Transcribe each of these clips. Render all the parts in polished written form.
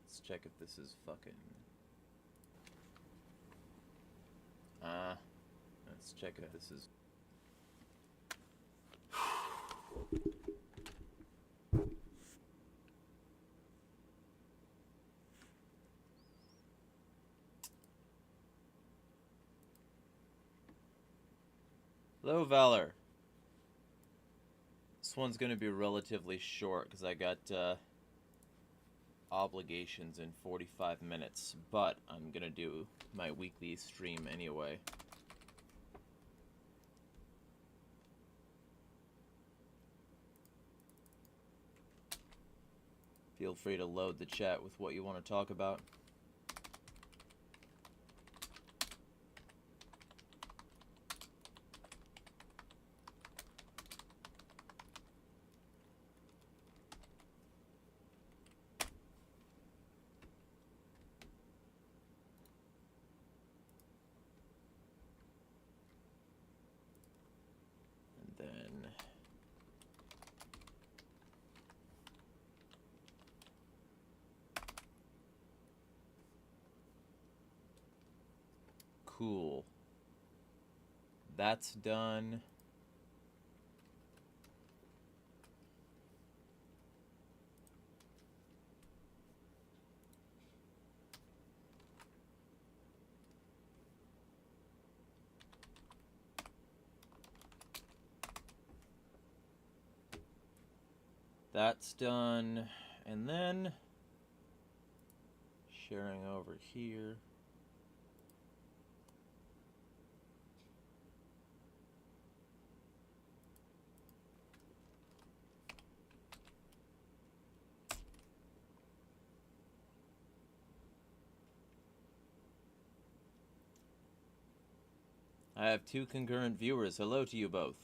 Let's check if this is fucking... let's check if this is... Hello, Valor. This one's gonna be relatively short because I got obligations in 45 minutes, but I'm gonna do my weekly stream anyway. Feel free to load the chat with what you want to talk about. Cool. That's done. That's done. And then sharing over here. I have 2 concurrent viewers. Hello to you both.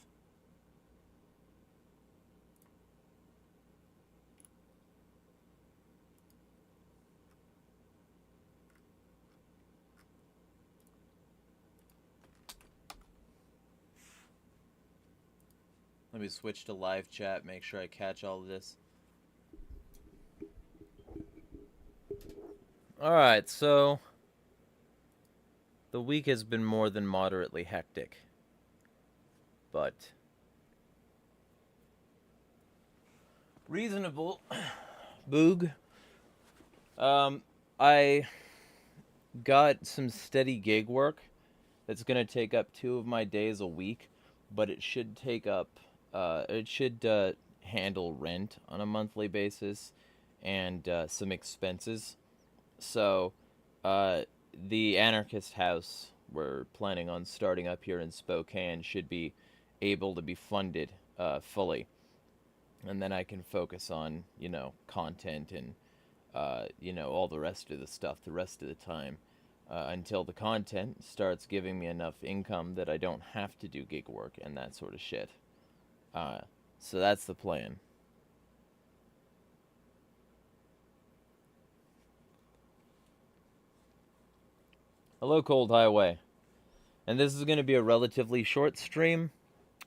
Let me switch to live chat, make sure I catch all of this. Alright, so the week has been more than moderately hectic, but reasonable. Boog. I got some steady gig work that's gonna take up 2 of my days a week, but it should take up, handle rent on a monthly basis and some expenses. So, the anarchist house we're planning on starting up here in Spokane should be able to be funded fully. And then I can focus on, you know, content and, you know, all the rest of the stuff the rest of the time. Until the content starts giving me enough income that I don't have to do gig work and that sort of shit. So that's the plan. Hello, Cold Highway. And this is going to be a relatively short stream.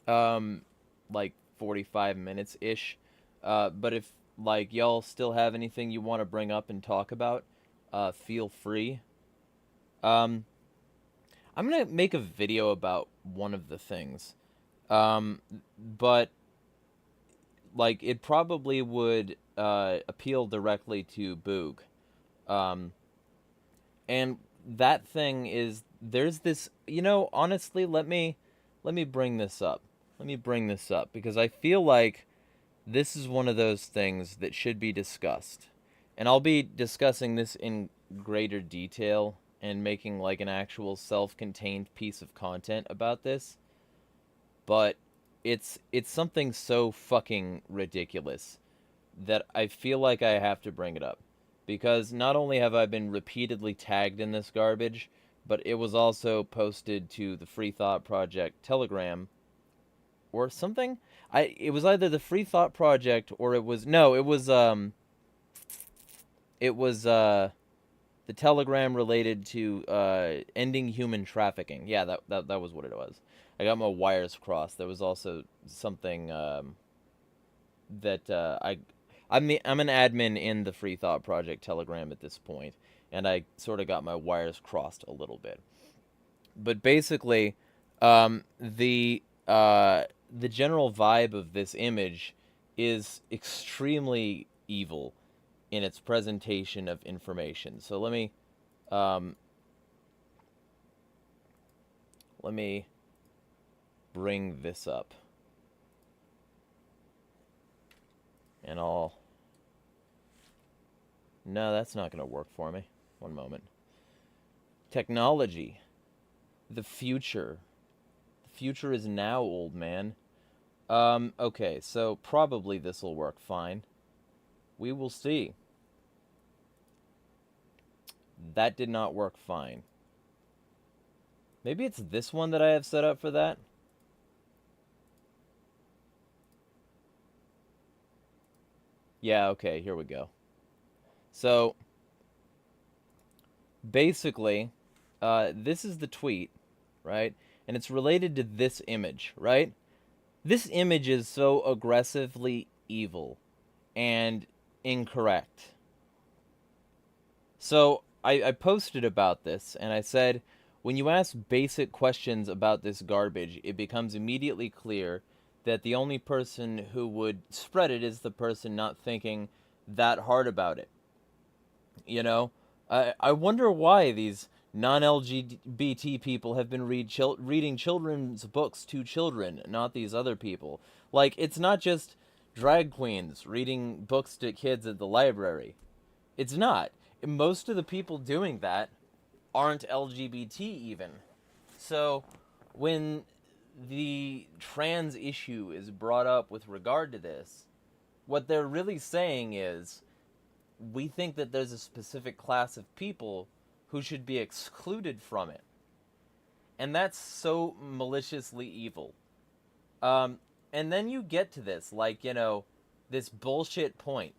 Like 45 minutes-ish. But if, like, y'all still have anything you want to bring up and talk about, feel free. I'm going to make a video about one of the things. But, like, it probably would appeal directly to Boog. And that thing is, there's this, you know, honestly, let me bring this up. Let me bring this up, because I feel like this is one of those things that should be discussed. And I'll be discussing this in greater detail and making, like, an actual self-contained piece of content about this. But it's something so fucking ridiculous that I feel like I have to bring it up. Because not only have I been repeatedly tagged in this garbage, but it was also posted to the Free Thought Project Telegram or something. It was either the Free Thought Project or it was the telegram related to ending human trafficking. Yeah, that was what it was. I got my wires crossed. There was also something that I'm an admin in the Free Thought Project Telegram at this point, and I sort of got my wires crossed a little bit. But basically, the general vibe of this image is extremely evil in its presentation of information. So um, let me bring this up, and I'll. No, that's not going to work for me. One moment. Technology. The future. The future is now, old man. Okay, so probably this will work fine. We will see. That did not work fine. Maybe it's this one that I have set up for that? Yeah, okay, here we go. So, basically, this is the tweet, right? And it's related to this image, right? This image is so aggressively evil and incorrect. So, I posted about this, and I said, when you ask basic questions about this garbage, it becomes immediately clear that the only person who would spread it is the person not thinking that hard about it. You know, I wonder why these non-LGBT people have been reading children's books to children, not these other people. Like, it's not just drag queens reading books to kids at the library. It's not. Most of the people doing that aren't LGBT even. So, when the trans issue is brought up with regard to this, what they're really saying is, we think that there's a specific class of people who should be excluded from it. And that's so maliciously evil. And then you get to this, like, this bullshit point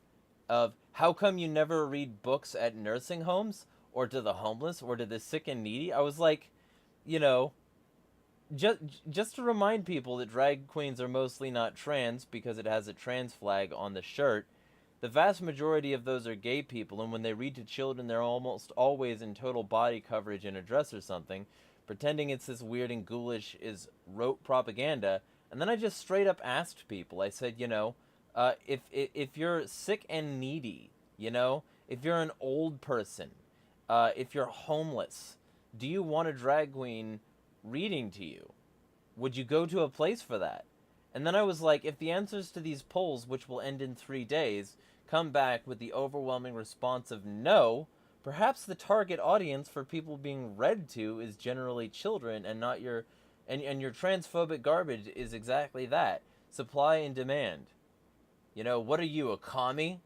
of how come you never read books at nursing homes or to the homeless or to the sick and needy? I was like, you know, just to remind people that drag queens are mostly not trans because it has a trans flag on the shirt. The vast majority of those are gay people, and when they read to children, they're almost always in total body coverage in a dress or something, pretending it's this weird and ghoulish is rote propaganda. And then I just straight up asked people. I said, if you're sick and needy, if you're an old person, if you're homeless, do you want a drag queen reading to you? Would you go to a place for that? And then I was like, if the answers to these polls, which will end in 3 days, come back with the overwhelming response of no, perhaps the target audience for people being read to is generally children and not your your transphobic garbage is exactly that. Supply and demand. What are you, a commie?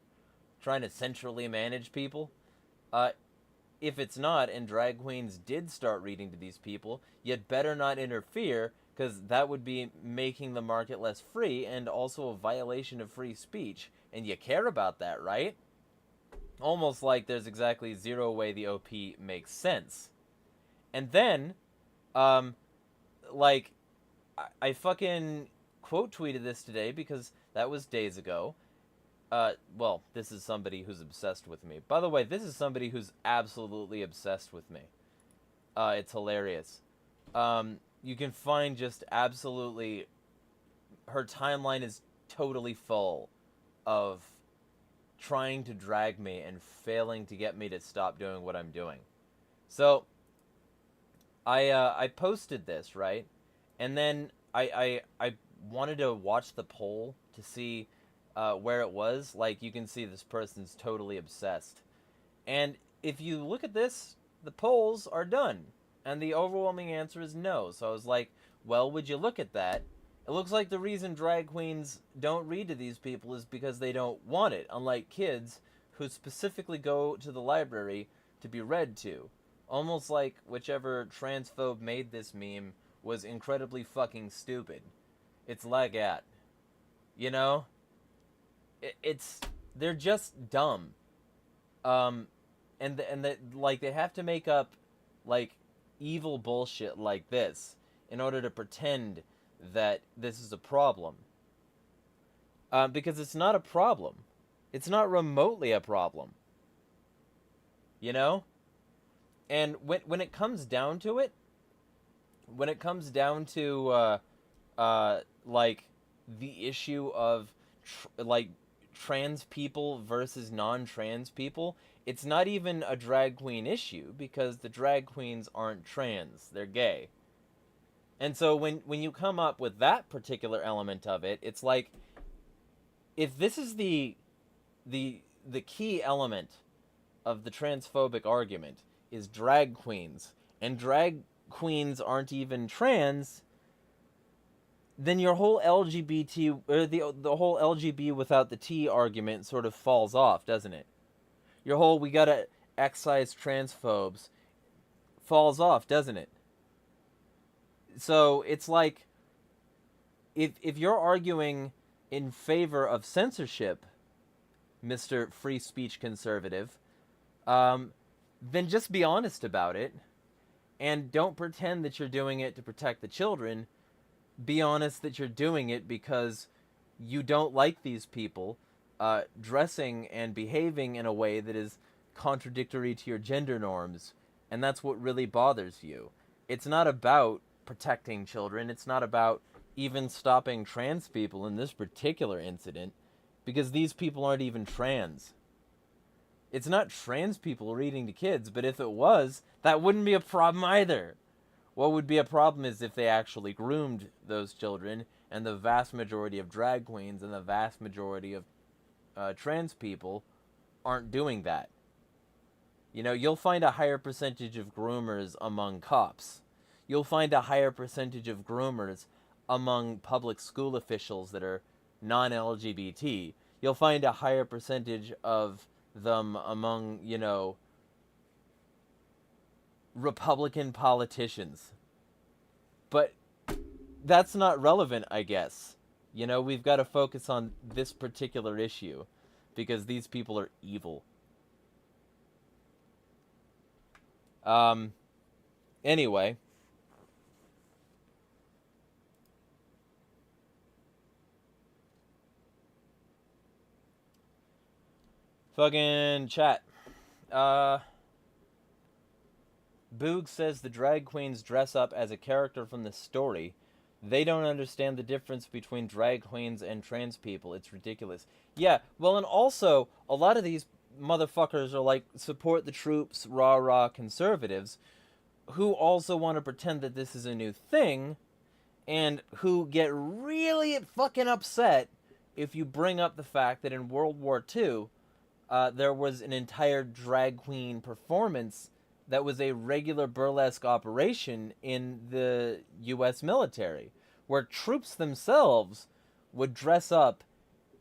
Trying to centrally manage people? If it's not, and drag queens did start reading to these people, you'd better not interfere, because that would be making the market less free and also a violation of free speech. And you care about that, right? Almost like there's exactly zero way the OP makes sense. And then, like, I fucking quote tweeted this today because that was days ago. Well, this is somebody who's obsessed with me. By the way, this is somebody who's absolutely obsessed with me. It's hilarious. You can find just absolutely... Her timeline is totally full of trying to drag me and failing to get me to stop doing what I'm doing. So, I posted this, right? And then I wanted to watch the poll to see where it was. Like, you can see this person's totally obsessed. And if you look at this, the polls are done. And the overwhelming answer is no. So I was like, well, would you look at that? It looks like the reason drag queens don't read to these people is because they don't want it, unlike kids who specifically go to the library to be read to. Almost like whichever transphobe made this meme was incredibly fucking stupid. It's like that. They're just dumb. and that like they have to make up like evil bullshit like this in order to pretend that this is a problem. Because it's not a problem. It's not remotely a problem. You know? And when it comes down to it, when it comes down to like the issue of like trans people versus non-trans people, it's not even a drag queen issue because the drag queens aren't trans, they're gay. And so when you come up with that particular element of it, it's like if this is the key element of the transphobic argument is drag queens, and drag queens aren't even trans, then your whole LGBT or the whole LGBT without the T argument sort of falls off, doesn't it? Your whole we gotta excise transphobes falls off, doesn't it? So it's like if you're arguing in favor of censorship, Mr. Free Speech Conservative, then just be honest about it and don't pretend that you're doing it to protect the children. Be honest that you're doing it because you don't like these people dressing and behaving in a way that is contradictory to your gender norms, and that's what really bothers you. It's not about protecting children. It's not about even stopping trans people in this particular incident, because these people aren't even trans. It's not trans people reading to kids, but if it was, that wouldn't be a problem either. What would be a problem is if they actually groomed those children, and the vast majority of drag queens and the vast majority of trans people aren't doing that. You know, you'll find a higher percentage of groomers among cops. You'll find a higher percentage of groomers among public school officials that are non-LGBT. You'll find a higher percentage of them among, you know, Republican politicians. But that's not relevant, I guess. You know, we've got to focus on this particular issue because these people are evil. Anyway. Fucking chat. Boog says the drag queens dress up as a character from the story. They don't understand the difference between drag queens and trans people. It's ridiculous. Yeah, well, and also, a lot of these motherfuckers are like, support the troops, rah-rah conservatives, who also want to pretend that this is a new thing, and who get really fucking upset if you bring up the fact that in World War II, there was an entire drag queen performance that was a regular burlesque operation in the U.S. military, where troops themselves would dress up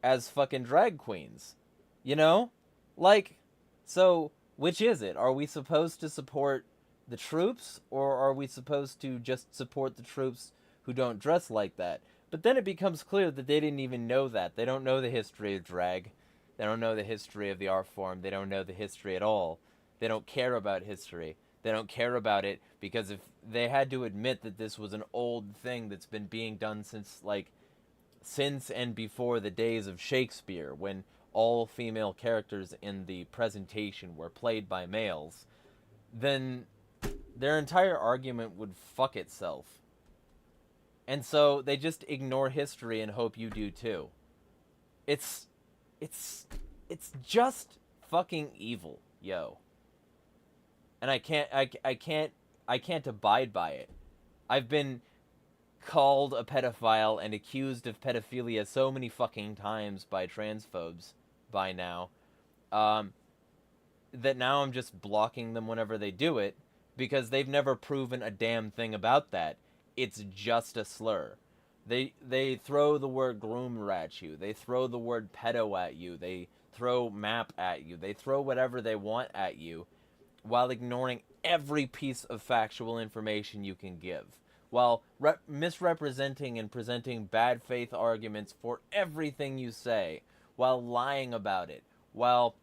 as fucking drag queens. You know? Like, so, which is it? Are we supposed to support the troops, or are we supposed to just support the troops who don't dress like that? But then it becomes clear that they didn't even know that. They don't know the history of drag. They don't know the history of the art form. They don't know the history at all. They don't care about history. They don't care about it because if they had to admit that this was an old thing that's been being done since and before the days of Shakespeare, when all female characters in the presentation were played by males, then their entire argument would fuck itself. And so they just ignore history and hope you do too. It's just fucking evil, yo. And I can't abide by it. I've been called a pedophile and accused of pedophilia so many fucking times by transphobes by now, that now I'm just blocking them whenever they do it, because they've never proven a damn thing about that. It's just a slur. They throw the word groomer at you. They throw the word pedo at you. They throw map at you. They throw whatever they want at you, while ignoring every piece of factual information you can give, while misrepresenting and presenting bad faith arguments for everything you say, while lying about it, while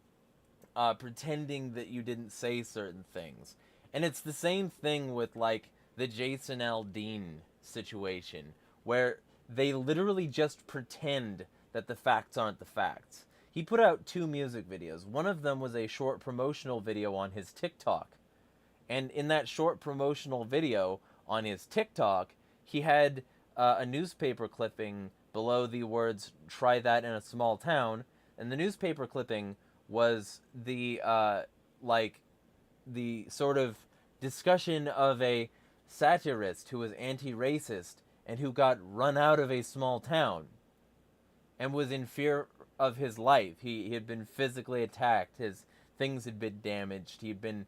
pretending that you didn't say certain things. And it's the same thing with, like, the Jason Aldean situation, where they literally just pretend that the facts aren't the facts. He put out 2 music videos. One of them was a short promotional video on his TikTok. And in that short promotional video on his TikTok, he had a newspaper clipping below the words, "Try that in a small town." And the newspaper clipping was the, the sort of discussion of a satirist who was anti-racist and who got run out of a small town and was in fear of his life. He had been physically attacked. His things had been damaged. He'd been,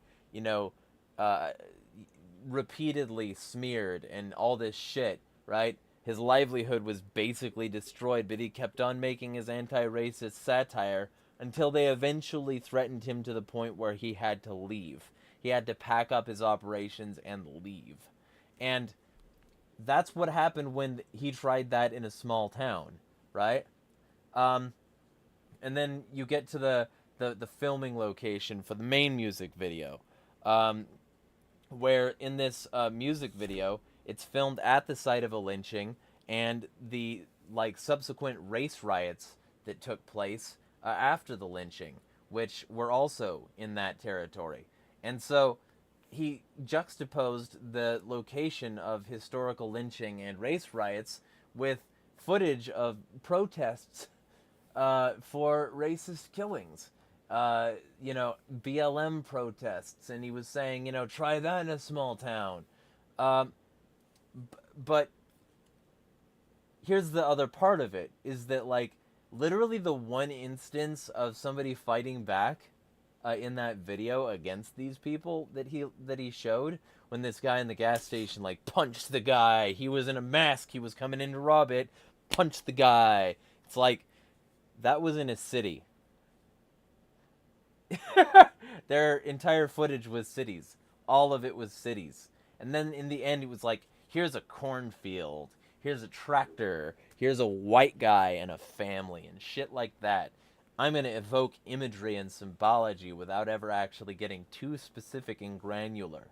repeatedly smeared and all this shit, right? His livelihood was basically destroyed, but he kept on making his anti-racist satire until they eventually threatened him to the point where he had to leave. He had to pack up his operations and leave. And that's what happened when he tried that in a small town, right? And then you get to the filming location for the main music video, where in this music video, it's filmed at the site of a lynching, and the subsequent race riots that took place after the lynching, which were also in that territory. And so he juxtaposed the location of historical lynching and race riots with footage of protests for racist killings. BLM protests, and he was saying, try that in a small town. But here's the other part of it, is that, literally the one instance of somebody fighting back in that video against these people that he showed, when this guy in the gas station, punched the guy. He was in a mask. He was coming in to rob it. Punched the guy. It's that was in a city. Their entire footage was cities. All of it was cities. And then in the end, it was here's a cornfield. Here's a tractor. Here's a white guy and a family and shit like that. I'm going to evoke imagery and symbology without ever actually getting too specific and granular.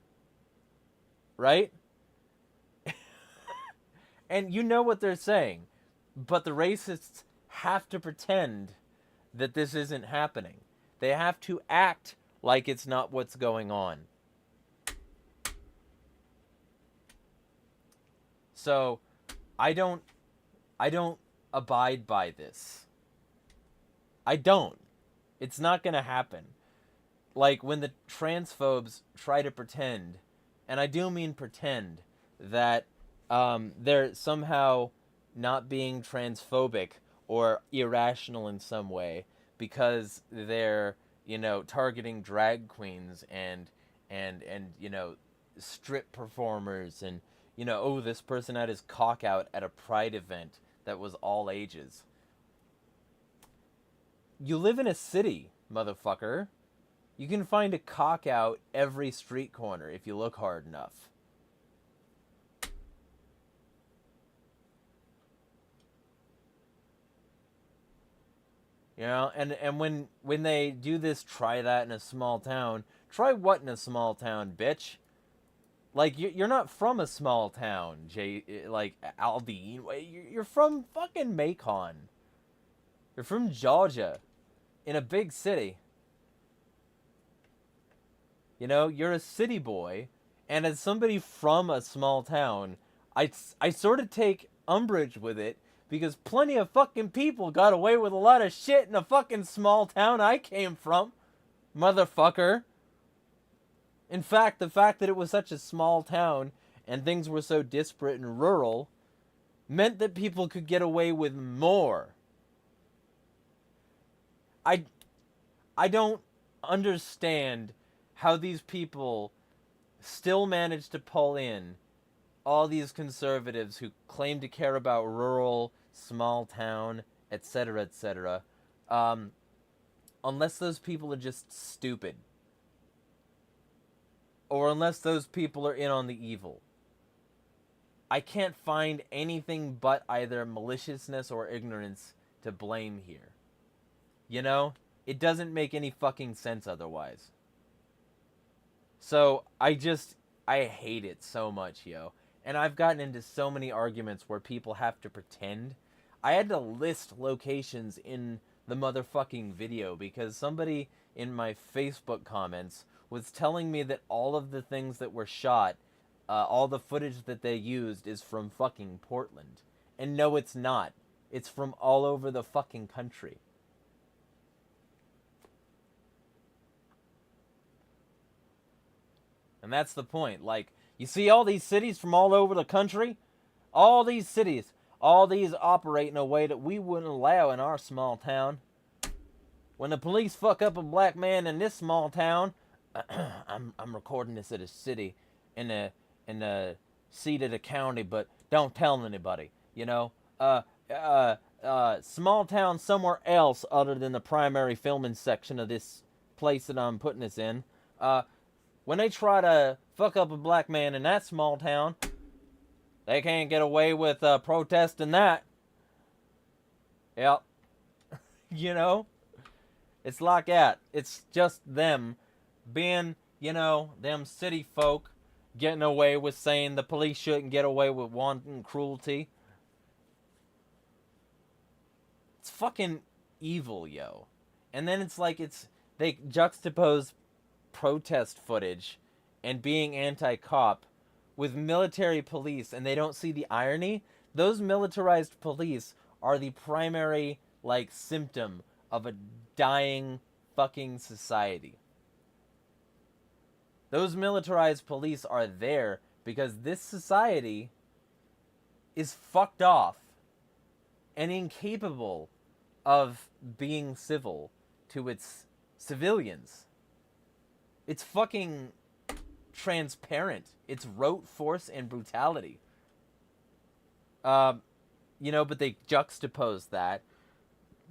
Right? And you know what they're saying. But the racists have to pretend that this isn't happening. They have to act like it's not what's going on. So, I don't abide by this. I don't. It's not going to happen. When the transphobes try to pretend, and I do mean pretend, that they're somehow not being transphobic or irrational in some way because they're, targeting drag queens and strip performers and, this person had his cock out at a pride event that was all ages. You live in a city, motherfucker. You can find a cock out every street corner if you look hard enough. And when they do this, try that in a small town. Try what in a small town, bitch? You're not from a small town, Aldi. You're from fucking Macon. You're from Georgia. In a big city. You're a city boy. And as somebody from a small town, I sort of take umbrage with it, because plenty of fucking people got away with a lot of shit in a fucking small town I came from, motherfucker. In fact, the fact that it was such a small town and things were so disparate and rural meant that people could get away with more. I don't understand how these people still manage to pull in all these conservatives who claim to care about rural, small town, etc., unless those people are just stupid. Or unless those people are in on the evil. I can't find anything but either maliciousness or ignorance to blame here. It doesn't make any fucking sense otherwise. So I hate it so much, yo. And I've gotten into so many arguments where people have to pretend. I had to list locations in the motherfucking video because somebody in my Facebook comments was telling me that all of the things that were shot, all the footage that they used is from fucking Portland. And no, it's not. It's from all over the fucking country. And that's the point. Like, you see all these cities from all over the country? All these cities, all these operate in a way that we wouldn't allow in our small town. When the police fuck up a black man in this small town, I'm recording this at a city in a seat of the county, but don't tell anybody, you know? Small town somewhere else other than the primary filming section of this place that I'm putting this in. When they try to fuck up a black man in that small town, they can't get away with protesting that. Yep. You know? It's like that. It's just them being, you know, them city folk getting away with saying the police shouldn't get away with wanton cruelty. It's fucking evil, yo. And then it's like they juxtapose protest footage and being anti-cop with military police, and they don't see the irony. Those militarized police are the primary, like, symptom of a dying fucking society. Those militarized police are there because this society is fucked off and incapable of being civil to its civilians. It's fucking transparent. It's rote force and brutality. You know, but they juxtapose that.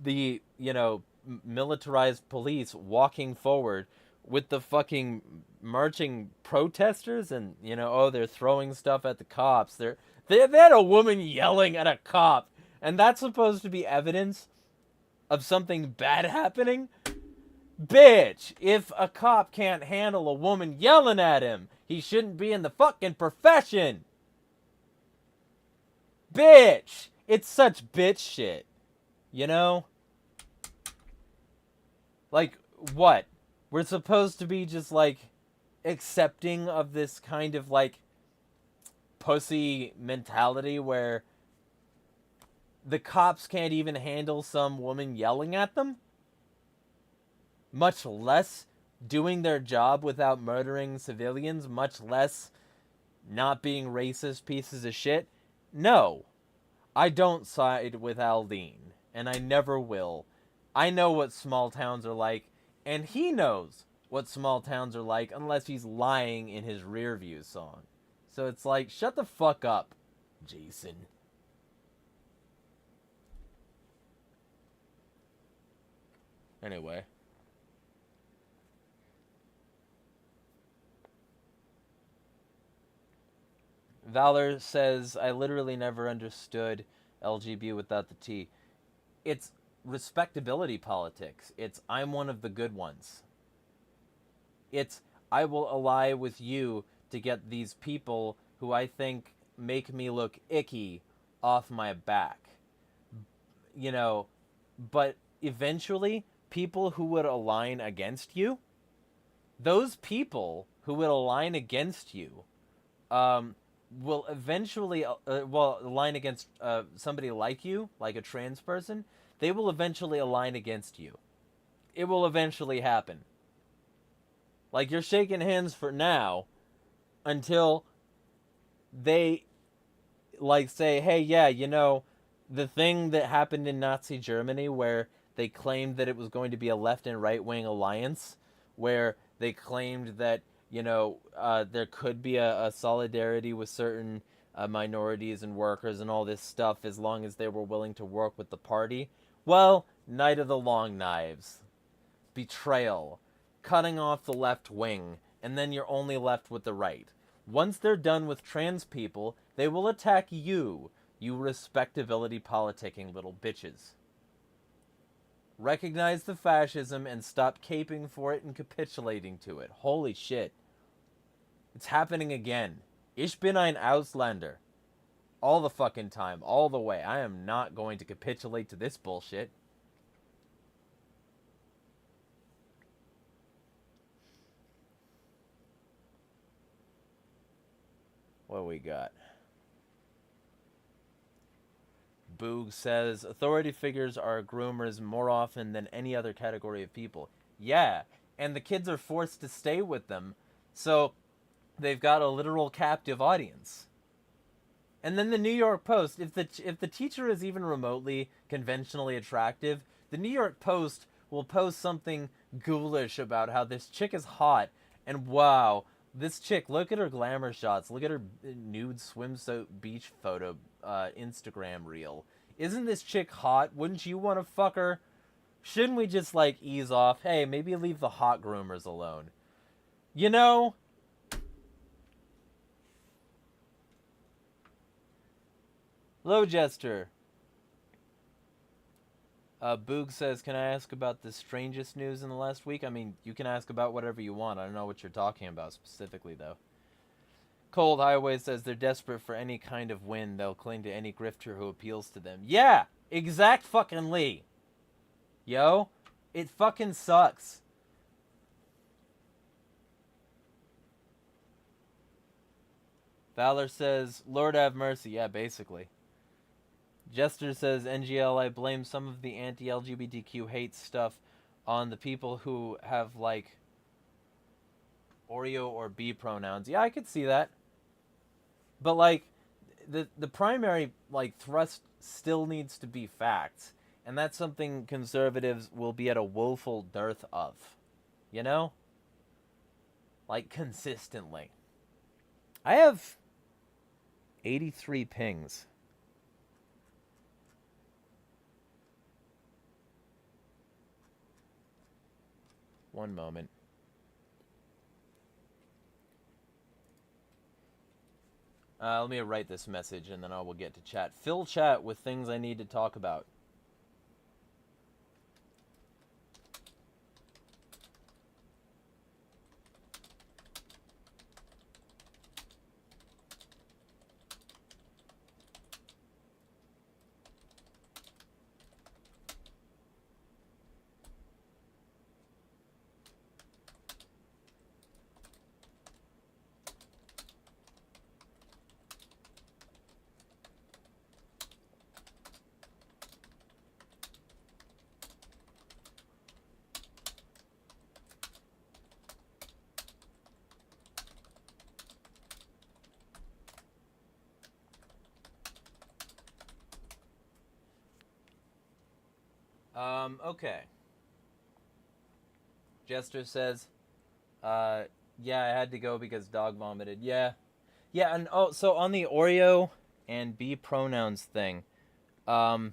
The, you know, militarized police walking forward with the fucking marching protesters and, you know, oh, they're throwing stuff at the cops. They had a woman yelling at a cop, and that's supposed to be evidence of something bad happening? Bitch, if a cop can't handle a woman yelling at him, he shouldn't be in the fucking profession. Bitch, it's such bitch shit. You know? Like, what? We're supposed to be just, like, accepting of this kind of, like, pussy mentality where the cops can't even handle some woman yelling at them? Much less doing their job without murdering civilians, much less not being racist pieces of shit? No. I don't side with Aldine, and I never will. I know what small towns are like, and he knows what small towns are like unless he's lying in his rear view song. So it's like, shut the fuck up, Jason. Anyway. Valor says, I literally never understood LGB without the T. It's respectability politics. It's, I'm one of the good ones. It's, I will ally with you to get these people who I think make me look icky off my back. You know, but eventually, people who would align against you, those people who would align against you, will eventually, align against somebody like you, like a trans person, they will eventually align against you. It will eventually happen. Like, you're shaking hands for now until they, like, say, hey, yeah, you know, the thing that happened in Nazi Germany where they claimed that it was going to be a left and right-wing alliance, where they claimed that, you know, there could be a solidarity with certain minorities and workers and all this stuff as long as they were willing to work with the party. Well, Night of the Long Knives. Betrayal. Cutting off the left wing, and then you're only left with the right. Once they're done with trans people, they will attack you, you respectability politicking little bitches. Recognize the fascism and stop caping for it and capitulating to it. Holy shit. It's happening again. Ich bin ein Ausländer. All the fucking time. All the way. I am not going to capitulate to this bullshit. What we got? Boog says, authority figures are groomers more often than any other category of people. Yeah, and the kids are forced to stay with them, so they've got a literal captive audience. And then the New York Post, if the teacher is even remotely conventionally attractive, the New York Post will post something ghoulish about how this chick is hot, and wow, this chick, look at her glamour shots, look at her nude swimsuit beach photo Instagram reel. Isn't this chick hot? Wouldn't you want to fuck her? Shouldn't we just, like, ease off? Hey, maybe leave the hot groomers alone. You know? Hello, Jester. Boog says, can I ask about the strangest news in the last week? I mean, you can ask about whatever you want. I don't know what you're talking about specifically, though. Cold Highway says they're desperate for any kind of win. They'll cling to any grifter who appeals to them. Yeah! Exact fucking Lee. Yo, it fucking sucks. Valor says, Lord have mercy. Yeah, basically. Jester says, NGL, I blame some of the anti-LGBTQ hate stuff on the people who have, like, Oreo or B pronouns. Yeah, I could see that. But, like, the primary, like, thrust still needs to be facts. And that's something conservatives will be at a woeful dearth of. You know? Like, consistently. I have 83 pings. One moment. Let me write this message and then I will get to chat. Fill chat with things I need to talk about. Okay. Jester says, yeah, I had to go because dog vomited. Yeah. Yeah, and oh, so on the Oreo and B pronouns thing, that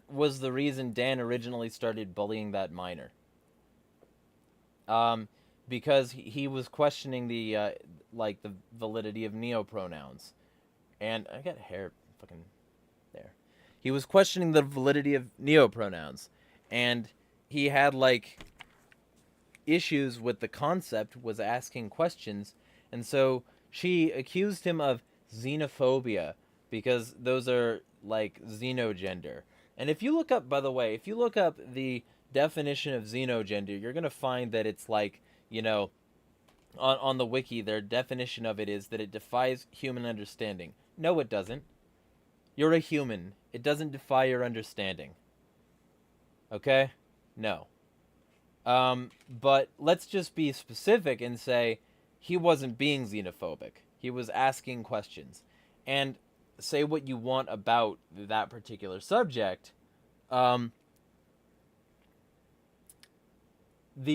was the reason Dan originally started bullying that minor. Because he was questioning the, like, the validity of neopronouns. And I got hair fucking there. He was questioning the validity of neopronouns, and he had, like, issues with the concept, was asking questions, and so she accused him of xenophobia, because those are, like, xenogender. And if you look up, by the way, if you look up the definition of xenogender, you're going to find that it's, like, you know, on the wiki, their definition of it is that it defies human understanding. No, it doesn't. You're a human. It doesn't defy your understanding. Okay? No. But let's just be specific and say he wasn't being xenophobic. He was asking questions. And say what you want about that particular subject. The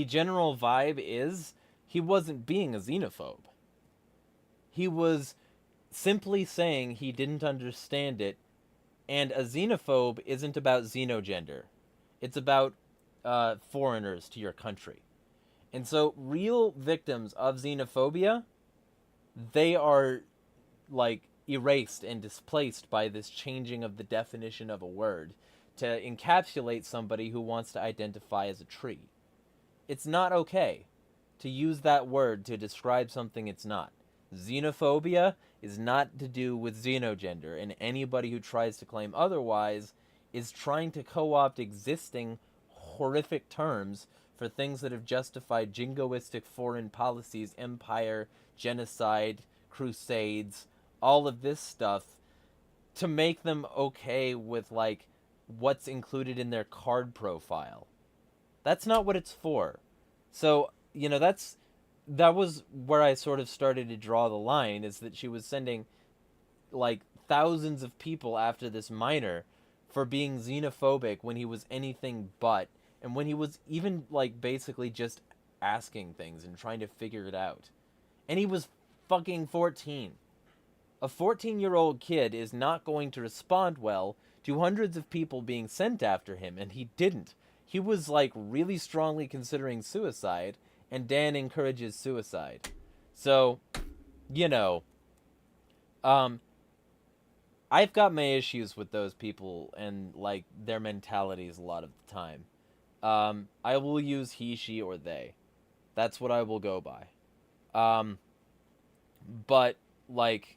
general vibe is he wasn't being a xenophobe. He was simply saying he didn't understand it, and a xenophobe isn't about xenogender. It's about foreigners to your country. And so real victims of xenophobia, they are, like, erased and displaced by this changing of the definition of a word to encapsulate somebody who wants to identify as a tree. It's not okay to use that word to describe something it's not. Xenophobia is not to do with xenogender, and anybody who tries to claim otherwise is trying to co-opt existing horrific terms for things that have justified jingoistic foreign policies, empire, genocide, crusades, all of this stuff, to make them okay with, like, what's included in their card profile. That's not what it's for. So, that was where I sort of started to draw the line, is that she was sending, like, thousands of people after this minor for being xenophobic when he was anything but, and when he was even, like, basically just asking things and trying to figure it out. And he was fucking 14. A 14-year-old kid is not going to respond well to hundreds of people being sent after him, and he didn't. He was, like, really strongly considering suicide, and Dan encourages suicide. So, I've got my issues with those people and, like, their mentalities a lot of the time. I will use he, she, or they. That's what I will go by. But, like,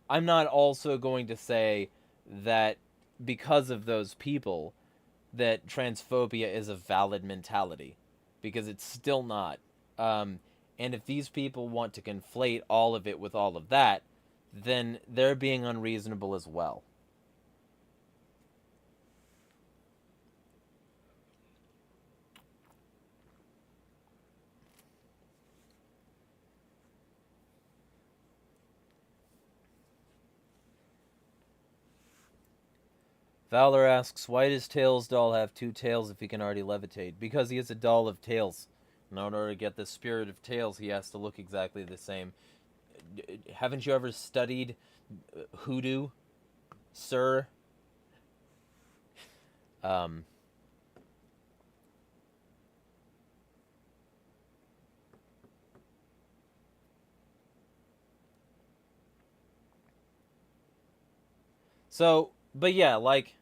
I'm not also going to say that because of those people that transphobia is a valid mentality, because it's still not. And if these people want to conflate all of it with all of that, then they're being unreasonable as well. Valor asks, why does Tails' doll have two tails if he can already levitate? Because he is a doll of Tails. In order to get the spirit of Tails, he has to look exactly the same. Haven't you ever studied hoodoo, sir? So, but yeah, like,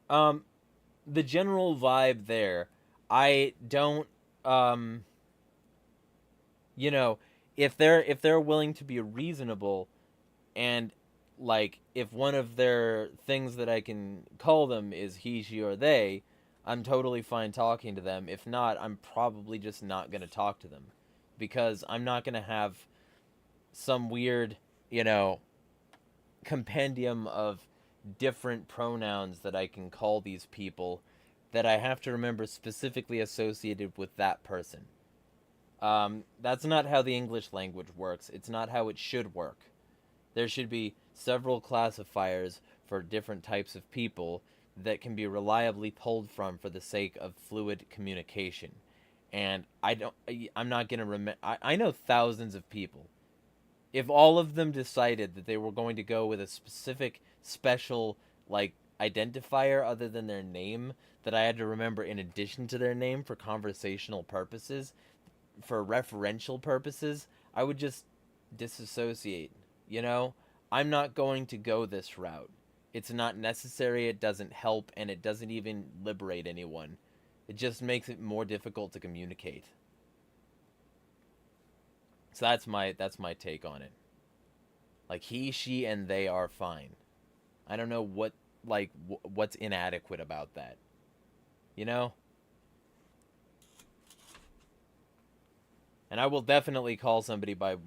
the general vibe there, I don't, if they're willing to be reasonable, and, like, if one of their things that I can call them is he, she, or they, I'm totally fine talking to them. If not, I'm probably just not going to talk to them, because I'm not going to have some weird, compendium of different pronouns that I can call these people that I have to remember specifically associated with that person. That's not how the English language works. It's not how it should work. There should be several classifiers for different types of people that can be reliably pulled from for the sake of fluid communication. And I'm not going to remember. I know thousands of people. If all of them decided that they were going to go with a specific, special, like, identifier other than their name that I had to remember in addition to their name for conversational purposes, for referential purposes, I would just disassociate. I'm not going to go this route. It's not necessary, it doesn't help, and it doesn't even liberate anyone. It just makes it more difficult to communicate. So that's my take on it. Like, he, she, and they are fine. I don't know what's inadequate about that. And I will definitely call somebody by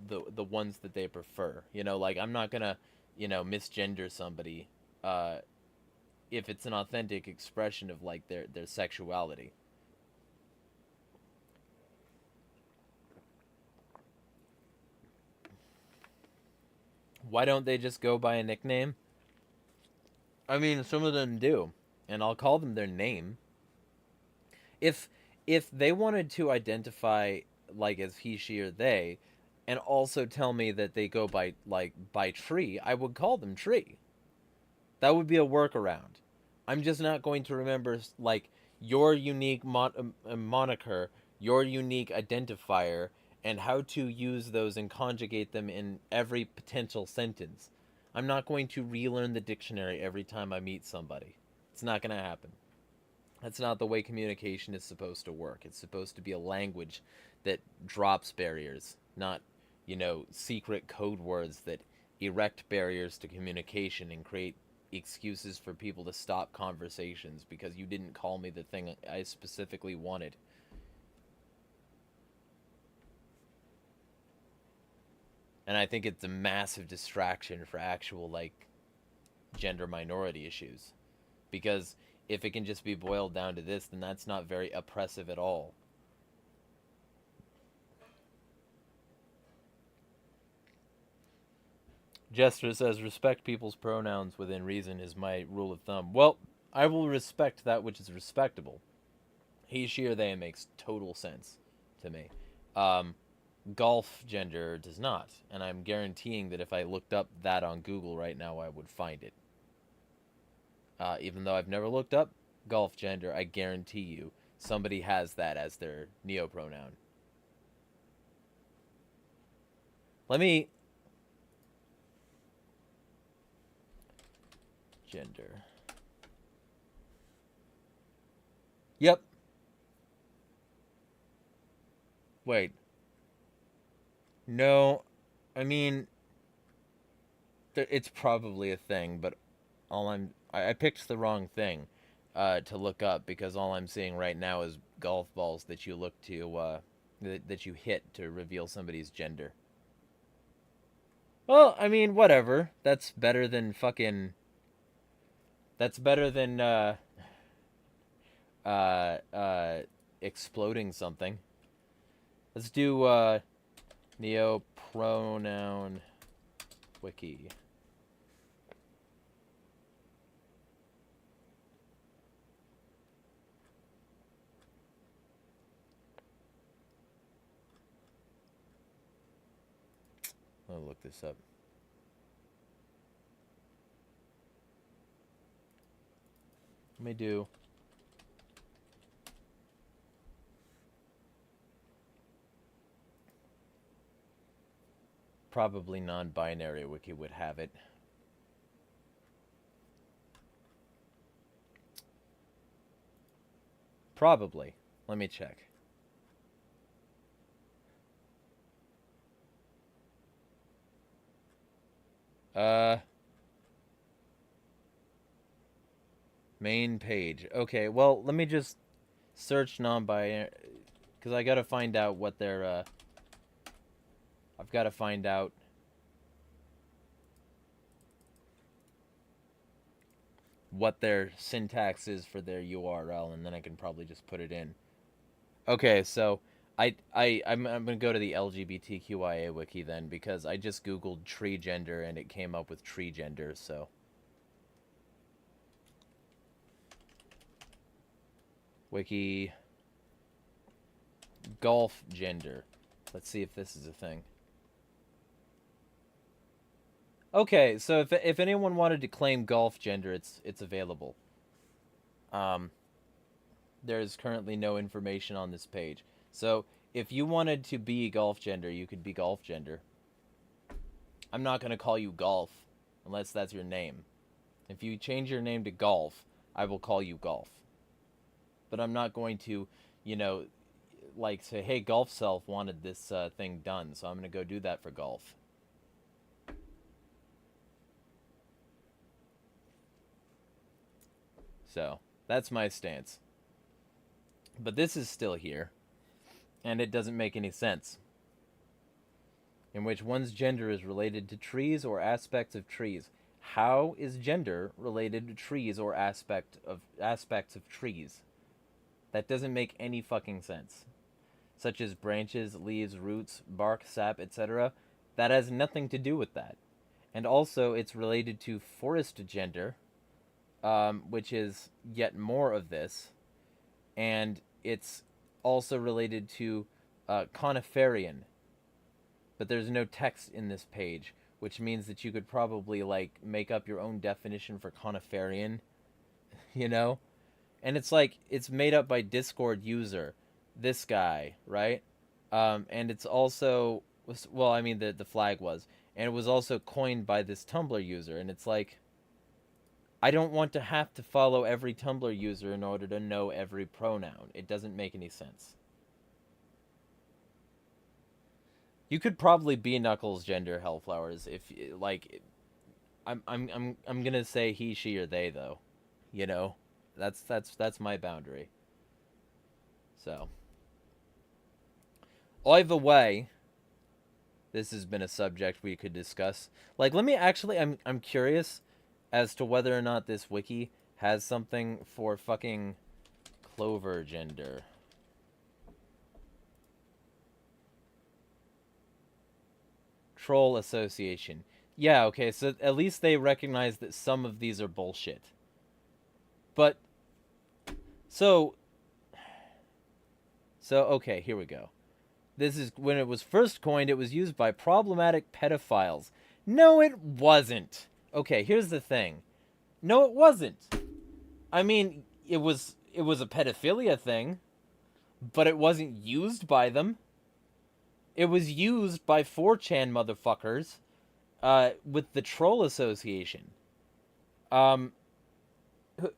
the ones that they prefer. Like, I'm not gonna, misgender somebody if it's an authentic expression of, like, their sexuality. Why don't they just go by a nickname? I mean, some of them do, and I'll call them their name. If they wanted to identify, like, as he, she, or they, and also tell me that they go by Tree, I would call them Tree. That would be a workaround. I'm just not going to remember, like, your unique moniker, your unique identifier, and how to use those and conjugate them in every potential sentence. I'm not going to relearn the dictionary every time I meet somebody. It's not going to happen. That's not the way communication is supposed to work. It's supposed to be a language that drops barriers, not, secret code words that erect barriers to communication and create excuses for people to stop conversations because you didn't call me the thing I specifically wanted. And I think it's a massive distraction for actual, gender minority issues. Because if it can just be boiled down to this, then that's not very oppressive at all. Jester says, respect people's pronouns within reason is my rule of thumb. Well, I will respect that which is respectable. He, she, or they makes total sense to me. Golf gender does not. And I'm guaranteeing that if I looked up that on Google right now, I would find it. Even though I've never looked up golf gender, I guarantee you somebody has that as their neopronoun. Let me... Gender. Yep. Wait. No. I mean... It's probably a thing, but I picked the wrong thing to look up because all I'm seeing right now is golf balls that you look to that you hit to reveal somebody's gender. Well, I mean, whatever. That's better than fucking. That's better than exploding something. Let's do neopronoun wiki. I'll look this up. Let me do probably non-binary wiki would have it. Probably. Let me check. Main page. Okay, well, let me just search non-binary, because I gotta find out what their, I've gotta find out what their syntax is for their URL, and then I can probably just put it in. Okay, so I'm gonna go to the LGBTQIA wiki then, because I just googled tree gender and it came up with tree gender, so... Wiki... Golf gender. Let's see if this is a thing. Okay, so if anyone wanted to claim golf gender, it's available. There's currently no information on this page. So if you wanted to be golf gender, you could be golf gender. I'm not going to call you golf unless that's your name. If you change your name to golf, I will call you golf. But I'm not going to, say, hey, golf self wanted this thing done, so I'm going to go do that for golf. So, that's my stance. But this is still here, and it doesn't make any sense. In which one's gender is related to trees or aspects of trees. How is gender related to trees or aspects of trees? That doesn't make any fucking sense. Such as branches, leaves, roots, bark, sap, etc. That has nothing to do with that. And also, it's related to forest gender, which is yet more of this. And it's also related to coniferian. But there's no text in this page, which means that you could probably, make up your own definition for coniferian, And it's made up by Discord user, this guy, right? And it's also well, I mean the flag was, and it was also coined by this Tumblr user, and it's like, I don't want to have to follow every Tumblr user in order to know every pronoun. It doesn't make any sense. You could probably be Knuckles gender Hellflowers if like I'm gonna say he, she, or they though. You know, that's my boundary. So either way, this has been a subject we could discuss. Like, let me actually, I'm curious as to whether or not this wiki has something for fucking Clover gender. Troll Association. Yeah, okay, so at least they recognize that some of these are bullshit. But, so okay, here we go. This is, when it was first coined, it was used by problematic pedophiles. No, it wasn't. Okay, here's the thing. No, it wasn't. I mean, it was a pedophilia thing, but it wasn't used by them. It was used by 4chan motherfuckers with the Troll Association, um,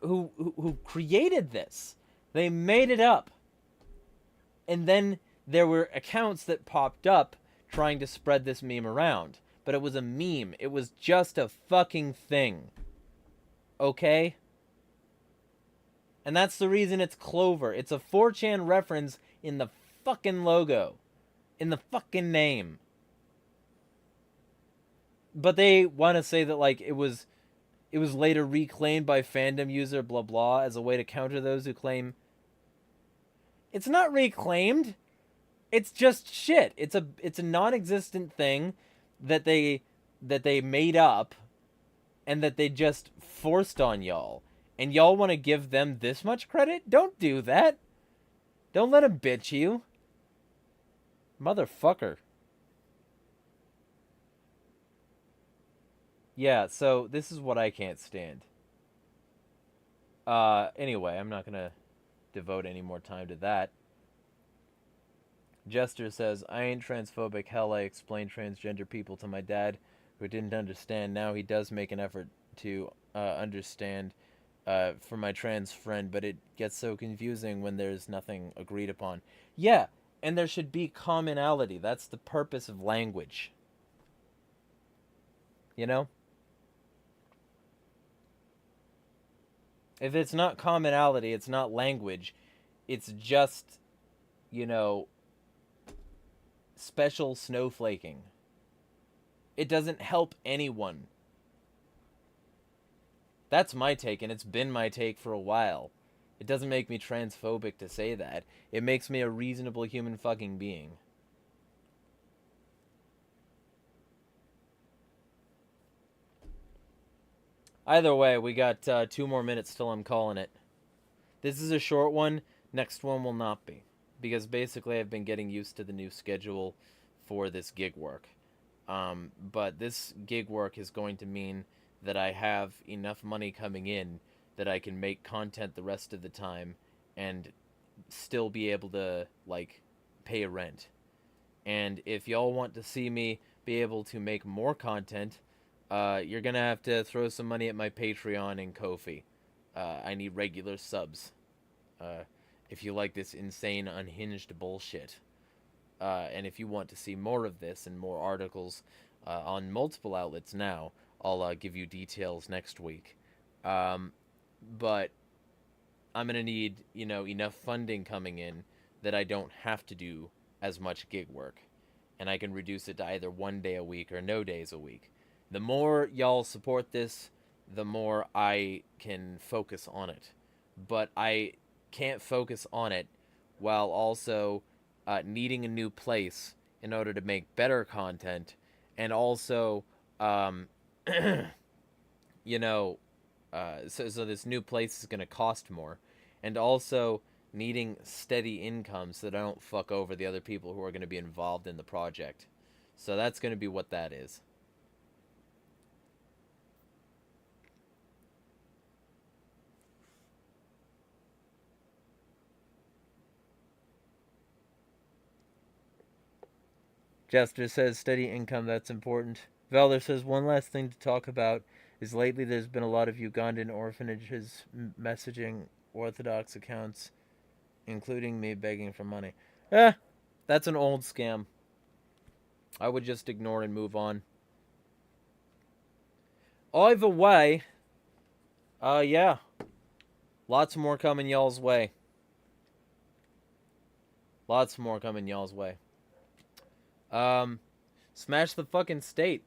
who created this. They made it up. And then there were accounts that popped up trying to spread this meme around. But it was a meme. It was just a fucking thing. Okay? And that's the reason it's Clover. It's a 4chan reference in the fucking logo. In the fucking name. But they want to say that, like, it was later reclaimed by fandom user blah blah as a way to counter those who claim it's not reclaimed. It's just shit. It's a non-existent thing that they made up and that they just forced on y'all. And y'all want to give them this much credit? Don't do that. Don't let them bitch you. Motherfucker. Yeah, so this is what I can't stand. Anyway, I'm not gonna devote any more time to that. Jester says, I ain't transphobic. Hell, I explained transgender people to my dad who didn't understand. Now he does make an effort to understand for my trans friend, but it gets so confusing when there's nothing agreed upon. Yeah, and there should be commonality. That's the purpose of language. You know? If it's not commonality, it's not language. It's just, you know, special snowflaking. It doesn't help anyone. That's my take, and it's been my take for a while. It doesn't make me transphobic to say that. It makes me a reasonable human fucking being. Either way, we got 2 more minutes till I'm calling it. This is a short one. Next one will not be. Because basically I've been getting used to the new schedule for this gig work. But this gig work is going to mean that I have enough money coming in that I can make content the rest of the time and still be able to, like, pay rent. And if y'all want to see me be able to make more content, you're gonna have to throw some money at my Patreon and Ko-fi. I need regular subs. If you like this insane, unhinged bullshit. And if you want to see more of this and more articles on multiple outlets now, I'll give you details next week. But I'm going to need, you know, enough funding coming in that I don't have to do as much gig work. And I can reduce it to either 1 day a week or no days a week. The more y'all support this, the more I can focus on it. But I can't focus on it while also needing a new place in order to make better content, and also, you know, so this new place is going to cost more, and also needing steady income so that I don't fuck over the other people who are going to be involved in the project. So that's going to be what that is. Jester says steady income, that's important. Valor says one last thing to talk about is lately there's been a lot of Ugandan orphanages messaging Orthodox accounts, including me begging for money. That's an old scam. I would just ignore and move on. Either way, yeah. Lots more coming y'all's way. Lots more coming y'all's way. Smash the fucking state.